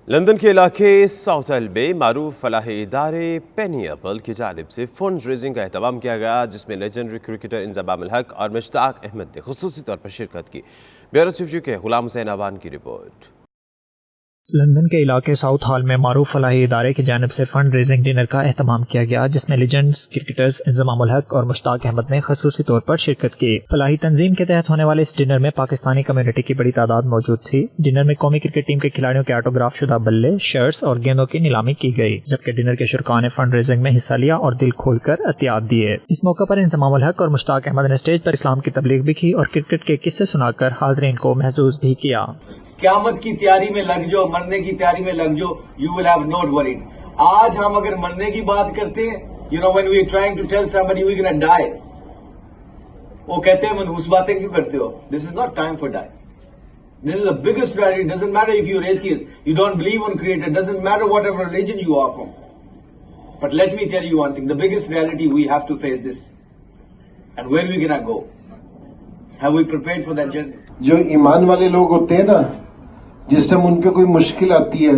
London کے علاقے south ہل میں معروف فلاحی ادارے پینی ایپل کی جانب سے فنڈ ریزنگ کا اہتمام کیا گیا، جس میں لیجنڈری کرکٹر انضمام الحق اور مشتاق احمد نے خصوصی طور پر شرکت کی۔ بیورو چیف کے غلام حسین آوان کی رپورٹ۔ لندن کے علاقے ساؤتھ ہال میں معروف فلاحی ادارے کی جانب سے فنڈ ریزنگ ڈنر کا اہتمام کیا گیا، جس میں لیجنڈز کرکٹرز انضمام الحق اور مشتاق احمد نے خصوصی طور پر شرکت کی۔ فلاحی تنظیم کے تحت ہونے والے اس ڈنر میں پاکستانی کمیونٹی کی بڑی تعداد موجود تھی۔ ڈنر میں قومی کرکٹ ٹیم کے کھلاڑیوں کے آٹوگراف شدہ بلے، شرٹس اور گیندوں کی نیلامی کی گئی، جبکہ ڈنر کے شرکاء نے فنڈ ریزنگ میں حصہ لیا اور دل کھول کر عطیات دیے۔ اس موقع پر انضمام الحق اور مشتاق احمد نے اسٹیج پر اسلام کی تبلیغ بھی کی اور کرکٹ کے قصے سنا کر حاضرین کو محظوظ بھی کیا۔ قیامت کی تیاری میں لگ جاؤ، مرنے کی تیاری میں لگ جاؤ، you will have not worried۔ آج ہم اگر مرنے کی بات کرتے ہیں، when we are trying to tell somebody we're gonna die، وہ کہتے ہیں منحوس باتیں کیوں کرتے ہو؟ This is not time for die۔ This is the biggest reality۔ It doesn't matter if you're atheist, you don't believe on creator, it doesn't matter whatever religion you are from۔ But let me tell you one thing, the biggest reality, we have to face this۔ And where are we gonna go? Have we prepared for that journey؟ جو ایمان والے لوگ ہوتے ہیں نا، جس time ان پہ کوئی مشکل آتی ہے،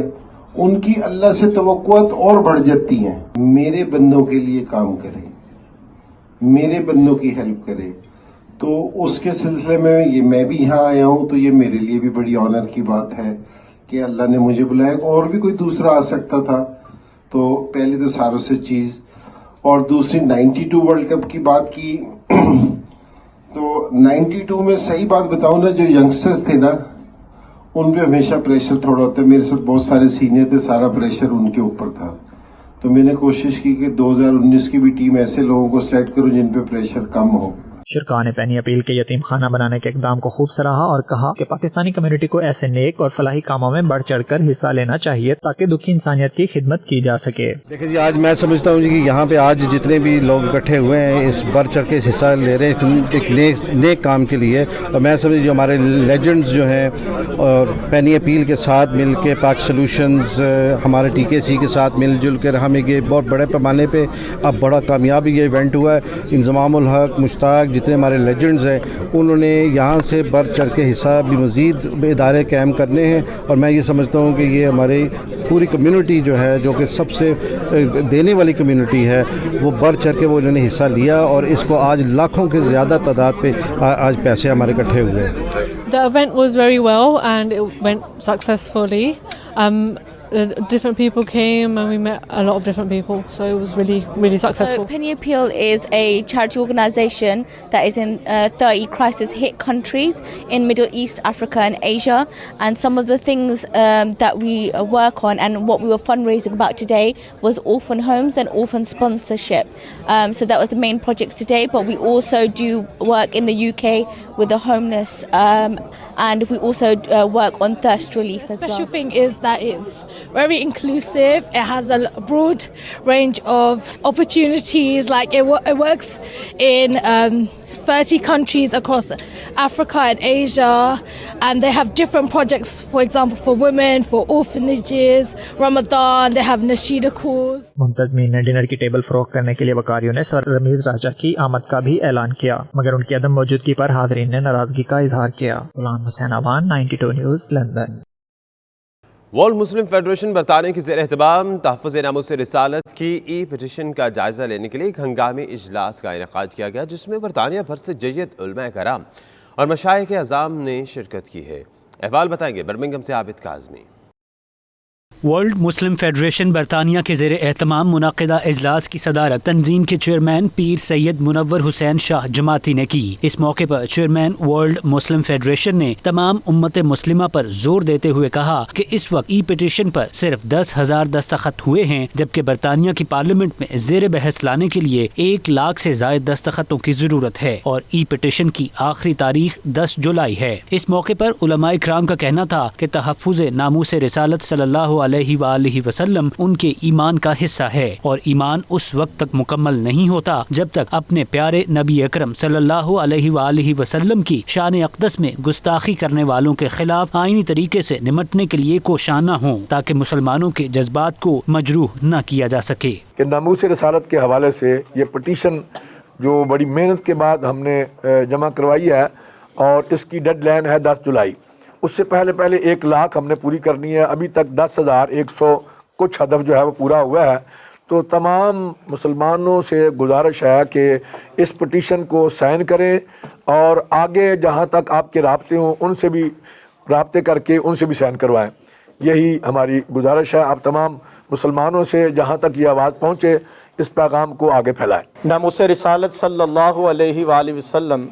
ان کی اللہ سے توقعات اور بڑھ جاتی ہیں۔ میرے بندوں کے لیے کام کرے، میرے بندوں کی ہیلپ کرے، تو اس کے سلسلے میں میں بھی یہاں آیا ہوں، تو یہ میرے لیے بھی بڑی آنر کی بات ہے کہ اللہ نے مجھے بلایا۔ اور بھی کوئی دوسرا آ سکتا تھا، تو پہلے تو ساروں سے چیز، اور دوسری 92 ورلڈ کپ کی بات کی، تو 92 میں صحیح بات بتاؤں نا، جو ینگسٹرز تھے نا، ان پہ ہمیشہ پریشر تھوڑا ہوتا ہے۔ میرے ساتھ بہت سارے سینئر تھے، سارا پریشر ان کے اوپر تھا، تو میں نے کوشش کی کہ 2019 کی بھی ٹیم ایسے لوگوں کو سلیکٹ کروں جن پہ پریشر کم ہو۔ شرکاء نے پینی اپیل کے یتیم خانہ بنانے کے اقدام کو خوب سراہا اور کہا کہ پاکستانی کمیونٹی کو ایسے نیک اور فلاحی کاموں میں بڑھ چڑھ کر حصہ لینا چاہیے تاکہ دکھی انسانیت کی خدمت کی جا سکے۔ دیکھیں جی، آج میں سمجھتا ہوں جی کہ یہاں پہ آج جتنے بھی لوگ اکٹھے ہوئے ہیں، اس بڑھ چڑھ کے حصہ لے رہے ہیں ایک نیک کام کے لیے، اور میں سمجھ جو ہمارے لیجنڈز جو ہیں، اور پینی اپیل کے ساتھ مل کے پاک سلوشنز، ہمارے TKC کے ساتھ مل جل کر ہم ایک بہت بڑے پیمانے پہ اب بڑا کامیاب یہ ایونٹ ہوا ہے۔ انضمام الحق، مشتاق، جتنے ہمارے لیجنڈز ہیں، انہوں نے یہاں سے بڑھ چڑھ کے حصہ بھی مزید ادارے قائم کرنے ہیں، اور میں یہ سمجھتا ہوں کہ یہ ہماری پوری کمیونٹی جو ہے، جو کہ سب سے دینے والی کمیونٹی ہے، وہ بڑھ چڑھ کے وہ انہوں نے حصہ لیا، اور اس کو آج لاکھوں کے زیادہ تعداد پہ آج پیسے ہمارے اکٹھے ہوئے ہیں۔ The event was very well and it went successfully. Different people came and we met a lot of different people, so it was really successful. Penny Appeal is a charity organisation that is in 30 crisis hit countries in Middle East, Africa and Asia, and some of the things that we work on and what we were fundraising about today was orphan homes and orphan sponsorship. So that was the main projects today, but we also do work in the UK with the homeless, and we also work on thirst relief as well. The special thing is that it's very inclusive. It has a broad range of opportunities. Like it works in 30 countries across Africa and Asia, and they have different projects, for example for women, for orphanages, Ramadan, they have Nasheeda calls. منتظمین نے dinner کی table فروخت کرنے کے لیے وکاریوں نے سر رمیز راجہ کی آمد کا بھی اعلان کیا، مگر ان کی عدم موجودگی پر حاضرین نے ناراضگی کا اظہار کیا۔ غلام حسین آوان، 92 نیوز، لندن۔ ورلڈ مسلم فیڈریشن برطانیہ کے زیر اہتمام تحفظ ناموس رسالت کی ای پٹیشن کا جائزہ لینے کے لیے ایک ہنگامی اجلاس کا انعقاد کیا گیا، جس میں برطانیہ بھر سے جید علماء کرام اور مشائخ اعظام نے شرکت کی ہے۔ احوال بتائیں گے برمنگھم سے عابد کاظمی۔ ورلڈ مسلم فیڈریشن برطانیہ کے زیر اہتمام منعقدہ اجلاس کی صدارت تنظیم کے چیئرمین پیر سید منور حسین شاہ جماعتی نے کی۔ اس موقع پر چیئرمین ورلڈ مسلم فیڈریشن نے تمام امت مسلمہ پر زور دیتے ہوئے کہا کہ اس وقت ای پٹیشن پر صرف 10,000 دستخط ہوئے ہیں، جبکہ برطانیہ کی پارلیمنٹ میں زیر بحث لانے کے لیے 1 لاکھ سے زائد دستخطوں کی ضرورت ہے، اور ای پٹیشن کی آخری تاریخ 10 جولائی ہے۔ اس موقع پر علماء کرام کا کہنا تھا کہ تحفظ ناموس رسالت صلی اللہ علیہ وآلہ وسلم ان کے ایمان کا حصہ ہے، اور ایمان اس وقت تک مکمل نہیں ہوتا جب تک اپنے پیارے نبی اکرم صلی اللہ علیہ وآلہ وسلم کی شان اقدس میں گستاخی کرنے والوں کے خلاف آئینی طریقے سے نمٹنے کے لیے کوشاں نہ ہوں، تاکہ مسلمانوں کے جذبات کو مجروح نہ کیا جا سکے۔ کہ ناموس رسالت کے حوالے سے یہ پٹیشن جو بڑی محنت کے بعد ہم نے جمع کروائی ہے، اور اس کی ڈیڈ لائن ہے 10 جولائی، اس سے پہلے 1 لاکھ ہم نے پوری کرنی ہے. ابھی تک 10,100 کچھ ہدف جو ہے وہ پورا ہوا ہے. تو تمام مسلمانوں سے گزارش ہے کہ اس پٹیشن کو سائن کریں اور آگے جہاں تک آپ کے رابطے ہوں ان سے بھی رابطے کر کے ان سے بھی سائن کروائیں. یہی ہماری گزارش ہے. آپ تمام مسلمانوں سے جہاں تک یہ آواز پہنچے اس پیغام کو آگے پھیلائیں. ناموس رسالت صلی اللہ علیہ وآلہ وسلم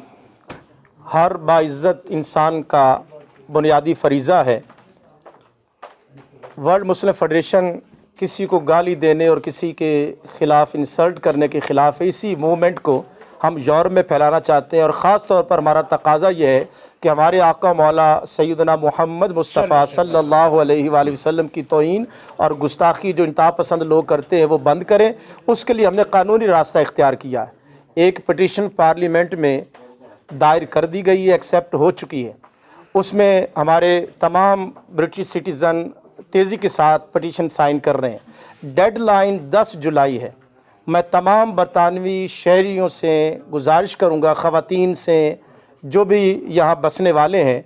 ہر باعزت انسان کا بنیادی فریضہ ہے. ورلڈ مسلم فیڈریشن کسی کو گالی دینے اور کسی کے خلاف انسلٹ کرنے کے خلاف ہے. اسی موومنٹ کو ہم یورپ میں پھیلانا چاہتے ہیں اور خاص طور پر ہمارا تقاضا یہ ہے کہ ہمارے آقا مولا سیدنا محمد مصطفیٰ صلی اللہ علیہ وآلہ وسلم کی توہین اور گستاخی جو انتہا پسند لوگ کرتے ہیں وہ بند کریں. اس کے لیے ہم نے قانونی راستہ اختیار کیا ہے. ایک پٹیشن پارلیمنٹ میں دائر کر دی گئی ہے, ایکسیپٹ ہو چکی ہے. اس میں ہمارے تمام برٹش سٹیزن تیزی کے ساتھ پٹیشن سائن کر رہے ہیں. ڈیڈ لائن 10 جولائی ہے. میں تمام برطانوی شہریوں سے گزارش کروں گا, خواتین سے, جو بھی یہاں بسنے والے ہیں,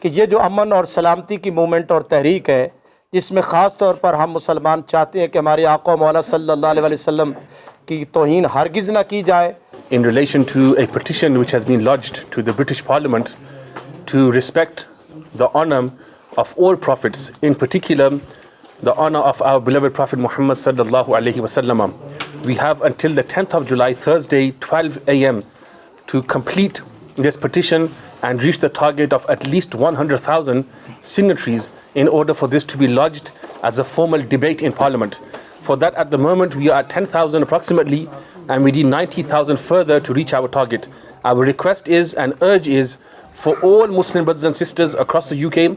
کہ یہ جو امن اور سلامتی کی موومنٹ اور تحریک ہے جس میں خاص طور پر ہم مسلمان چاہتے ہیں کہ ہمارے آقا مولا صلی اللہ علیہ وسلم کی توہین ہرگز نہ کی جائے. In relation to a petition which has been lodged to the British Parliament to respect the honor of all prophets, in particular the honor of our beloved Prophet Muhammad sallallahu alaihi wasallam. We have until the 10th of July, Thursday, 12 a.m. to complete this petition and reach the target of at least 100,000 signatories in order for this to be lodged as a formal debate in Parliament. For that, at the moment, we are at 10,000 approximately, and we need 90,000 further to reach our target. Our request is and urge is for all Muslim brothers and sisters across the UK,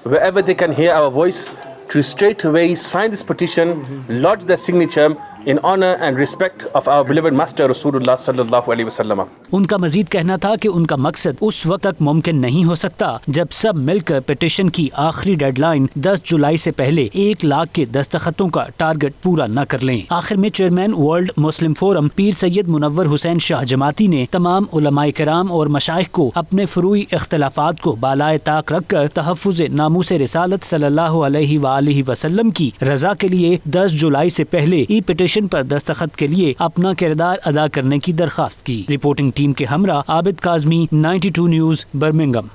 wherever they can hear our voice, to straight away sign this petition, lodge their signature in honor and respect of our beloved Master Rasulullah sallallahu alaihi wasallam. ان کا مزید کہنا تھا کہ ان کا مقصد اس وقت تک ممکن نہیں ہو سکتا جب سب مل کر پٹیشن کی آخری ڈیڈ لائن 10 جولائی سے پہلے 1 لاکھ کے دستخطوں کا ٹارگٹ پورا نہ کر لیں. آخر میں چیئرمین ورلڈ مسلم فورم پیر سید منور حسین شاہ جماعتی نے تمام علماء کرام اور مشائخ کو اپنے فروعی اختلافات کو بالائے طاق رکھ کر تحفظ ناموس رسالت صلی اللہ علیہ وآلہ وسلم کی رضا کے لیے 10 جولائی سے پہلے ای پٹیشن پر دستخط کے لیے اپنا کردار ادا کرنے کی درخواست کی. رپورٹنگ ٹیم کے ہمراہ عابد کاظمی، 92 نیوز، برمنگھم.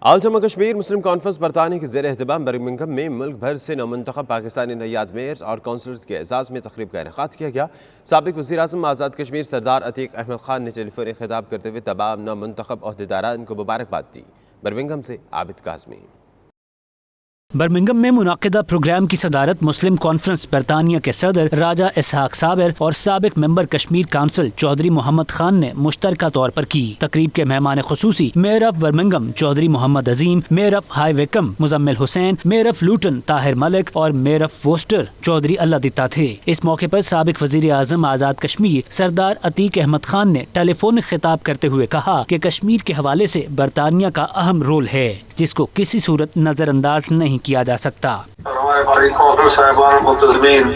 آل جموں کشمیر مسلم کانفرنس برطانیہ کے زیر اہتمام برمنگھم میں ملک بھر سے نومنتخب پاکستانی نایاب میئرز اور کونسلرز کے اعزاز میں تقریب کا انعقاد کیا گیا. سابق وزیر اعظم آزاد کشمیر سردار عتیق احمد خان نے ٹیلی فونک خطاب کرتے ہوئے تمام نومنتخب عہدیداران کو مبارکباد دی. برمنگھم سے عابد کاظمی. برمنگھم میں منعقدہ پروگرام کی صدارت مسلم کانفرنس برطانیہ کے صدر راجہ اسحاق صابر اور سابق ممبر کشمیر کونسل چودھری محمد خان نے مشترکہ طور پر کی. تقریب کے مہمان خصوصی mayor of Birmingham Chaudhry Muhammad Azeem, mayor of High Wycombe Muzammil Hussain, mayor of Luton Tahir Malik اور mayor of Worcester Chaudhry Allah Ditta تھے. اس موقع پر سابق وزیر اعظم آزاد کشمیر سردار عتیق احمد خان نے ٹیلی فونک خطاب کرتے ہوئے کہا کہ کشمیر کے حوالے سے برطانیہ کا اہم رول ہے جس کو کسی صورت نظر انداز نہیں کیا جا سکتا. ہمارے کونسل صاحبان منتظمین،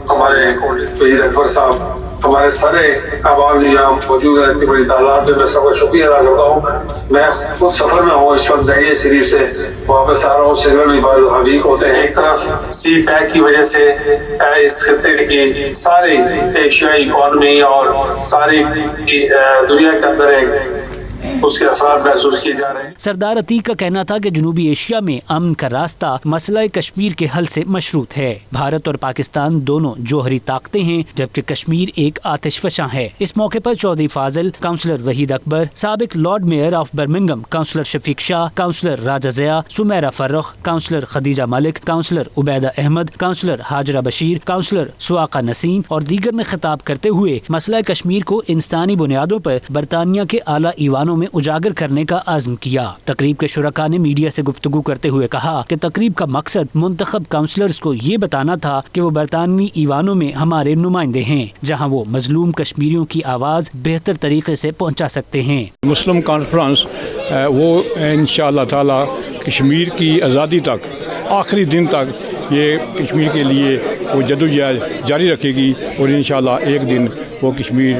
ہمارے وزیر اکبر صاحب، ہمارے سارے عوام یہاں موجود ہیں اتنی بڑی تعداد میں سب کا شکریہ ادا کرتا ہوں. میں خود سفر میں ہوں اس وقت دہلی شریف سے واپس آ رہا ہوں. سگنل بھی بعض ویک ہوتے ہیں. ایک طرف سی پیک کی وجہ سے اس خطے کی ساری ایشیائی اکانومی اور ساری دنیا کے اندر ایک اس کے اثرات محسوس کیے جا رہے ہیں. سردار عتیق کا کہنا تھا کہ جنوبی ایشیا میں امن کا راستہ مسئلہ کشمیر کے حل سے مشروط ہے. بھارت اور پاکستان دونوں جوہری طاقتیں ہیں جبکہ کشمیر ایک آتش فشاں ہے. اس موقع پر چودھری فاضل، کونسلر وحید اکبر، سابق lord mayor of Birmingham councillor Shafiq Shah, councillor Raja Zia, Sameera Farrukh, councillor Khadija Malik, councillor Ubaida Ahmed, councillor Sawaqa بشیر، کونسلر سواقہ نسیم اور دیگر نے خطاب کرتے ہوئے مسئلہ کشمیر کو انسانی بنیادوں پر برطانیہ کے اعلیٰ ایوانوں میں اجاگر کرنے کا عزم کیا. تقریب کے شرکاء نے میڈیا سے گفتگو کرتے ہوئے کہا کہ تقریب کا مقصد منتخب کونسلرز کو یہ بتانا تھا کہ وہ برطانوی ایوانوں میں ہمارے نمائندے ہیں جہاں وہ مظلوم کشمیریوں کی آواز بہتر طریقے سے پہنچا سکتے ہیں. مسلم کانفرنس وہ انشاءاللہ تعالی کشمیر کی آزادی تک آخری دن تک یہ کشمیر کے لیے وہ جدوجہد جاری رکھے گی اور انشاءاللہ ایک دن وہ Kashmir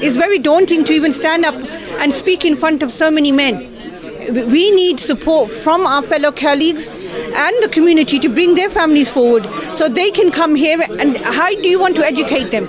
It's very daunting to even stand up and speak in front of so many men. We need support from our fellow colleagues and the community to bring their families forward so they can come here. And how do you want to educate them?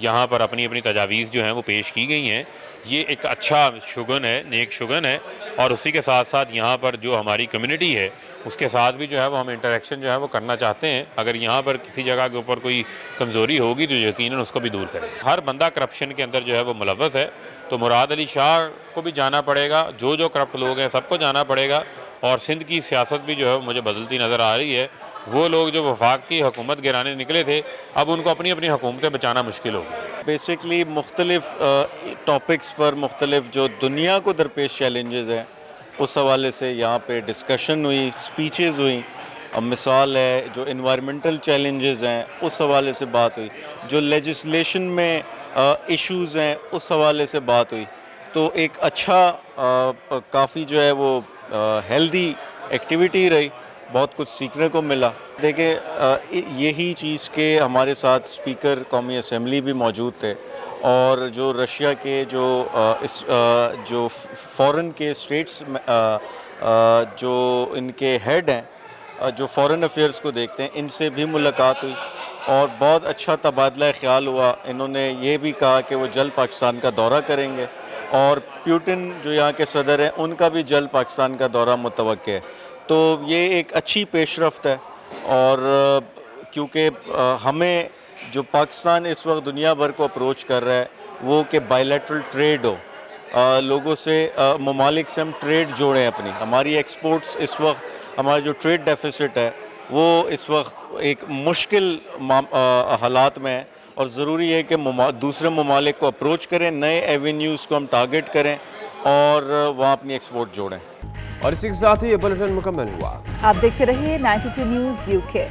یہاں پر اپنی اپنی تجاویز جو ہیں وہ پیش کی گئی ہیں. یہ ایک اچھا شگن ہے, نیک شگن ہے, اور اسی کے ساتھ ساتھ یہاں پر جو ہماری کمیونٹی ہے اس کے ساتھ بھی جو ہے وہ ہم انٹریکشن جو ہے وہ کرنا چاہتے ہیں. اگر یہاں پر کسی جگہ کے اوپر کوئی کمزوری ہوگی تو یقیناً اس کو بھی دور کریں. ہر بندہ کرپشن کے اندر جو ہے وہ ملوث ہے, تو مراد علی شاہ کو بھی جانا پڑے گا, جو کرپٹ لوگ ہیں سب کو جانا پڑے گا. اور سندھ کی سیاست بھی جو ہے مجھے بدلتی نظر آ رہی ہے. وہ لوگ جو وفاق کی حکومت گرانے نکلے تھے, اب ان کو اپنی اپنی حکومتیں بچانا مشکل ہوگی. بیسکلی مختلف ٹاپکس پر مختلف جو دنیا کو درپیش چیلنجز ہیں اس حوالے سے یہاں پہ ڈسکشن ہوئی, اسپیچز ہوئیں. مثال ہے جو انوائرمنٹل چیلنجز ہیں اس حوالے سے بات ہوئی, جو لیجسلیشن میں ایشوز ہیں اس حوالے سے بات ہوئی. تو ایک اچھا کافی جو ہے وہ ہیلدی ایکٹیویٹی رہی, بہت کچھ سیکھنے کو ملا. دیکھیں یہی چیز کے ہمارے ساتھ اسپیکر قومی اسمبلی بھی موجود تھے, اور جو رشیا کے جو فورن کے اسٹیٹس جو ان کے ہیڈ ہیں جو فورن افیئرس کو دیکھتے ہیں, ان سے بھی ملاقات ہوئی اور بہت اچھا تبادلہ خیال ہوا. انہوں نے یہ بھی کہا کہ وہ جلد پاکستان کا دورہ کریں گے, اور پیوٹن جو یہاں کے صدر ہیں ان کا بھی جلد پاکستان کا دورہ متوقع ہے. تو یہ ایک اچھی پیش رفت ہے, اور کیونکہ ہمیں جو پاکستان اس وقت دنیا بھر کو اپروچ کر رہا ہے وہ کہ بائیلیٹرل ٹریڈ ہو, لوگوں سے ممالک سے ہم ٹریڈ جوڑیں اپنی. ہماری ایکسپورٹس اس وقت, ہمارا جو ٹریڈ ڈیفیسٹ ہے وہ اس وقت ایک مشکل حالات میں ہے, اور ضروری ہے کہ دوسرے ممالک کو اپروچ کریں, نئے ایونیوز کو ہم ٹارگٹ کریں اور وہاں اپنی ایکسپورٹ جوڑیں. اور اسی کے ساتھ ہی یہ بلیٹن مکمل ہوا. آپ دیکھتے رہیے 92 نیوز UK.